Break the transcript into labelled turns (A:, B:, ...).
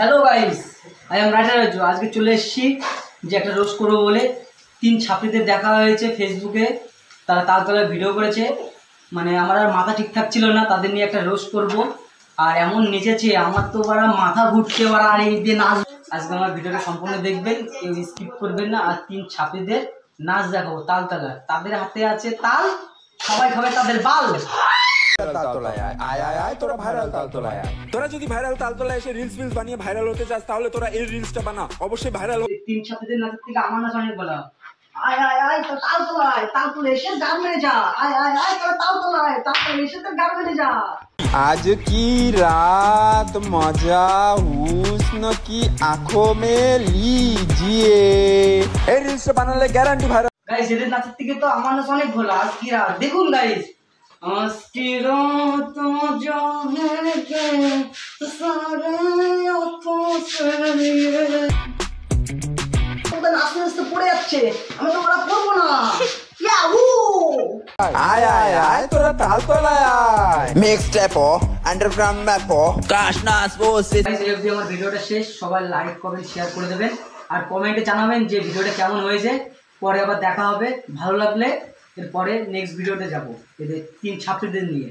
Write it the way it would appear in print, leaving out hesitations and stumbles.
A: Hello guys, I am writer Raju. আজকে চলে এসেছি যে একটা রোস্ট করবো বলে। 3 ছাত্রীদের দেখা হয়েছে ফেসবুকে, তারা তালতলায় ভিডিও করেছে। মানে আমার আর মাথা ঠিকঠাক ছিল না, তাদের নিয়ে একটা রোস্ট করব। আর এমন নেচেছে আমার তো ওরা মাথা ঘুরছে, ওরা আর এই দিয়ে নাচ। আজকে আমার ভিডিওটা সম্পূর্ণ দেখবেন, কেউ স্কিপ করবেন না। আর 3 ছাত্রীদের নাচ দেখাবো তালতলা, তাদের হাতে আছে তাল, সবাই খাবে তাদের বাল।
B: তোরা ভাইরাল তালতলায় আয়। তোরা যদি ভাইরাল তালতলায় এসে রিলস বানিয়ে ভাইরাল হতে চাস তাহলে তোরা এই রিলসটা বানা, অবশ্যই ভাইরাল।
A: 3 ছাত্রীদের নাচের থেকে আমার নাচ অনেক বলা। আয় আয় আয় তো তালতলায়, তালতলায় এসে গান মেরে যা। আয় আয় আয় তো তালতলায়, তালতলায় এসে তো গান মেরে যা।
B: आज की रात मजा हुस्न की आंखों में लीजिए। এই রিলসটা বানালে গ্যারান্টি ভাইরাল।
A: গাইস, এদের নাচের থেকে তো আমার নাচ অনেক ভালো। আজ কি রাত দেখুন গাইস। आज की रात मजा है के सारे आंखों से लिए। ওদের নাচতে নাচতে পড়ে যাচ্ছে, আমি তো ওরা পড়বো না। ইয়াহু!
B: আয় আয় আয় তোরা তালতলায় আয়। মিক্সটেপো আন্ডারগ্রাউন্ড ম্যাপো কাশনাস বসে।
A: গাইস, এই অবধি আমার ভিডিওটা শেষ। সবাই লাইক কমেন্ট শেয়ার করে দেবেন আর কমেন্টে জানাবেন যে ভিডিওটা কেমন হয়েছে। পরে আবার দেখা হবে, ভালো লাগলে এরপরে নেক্সট ভিডিওতে যাব এদের 3 ছাত্রীদের নিয়ে।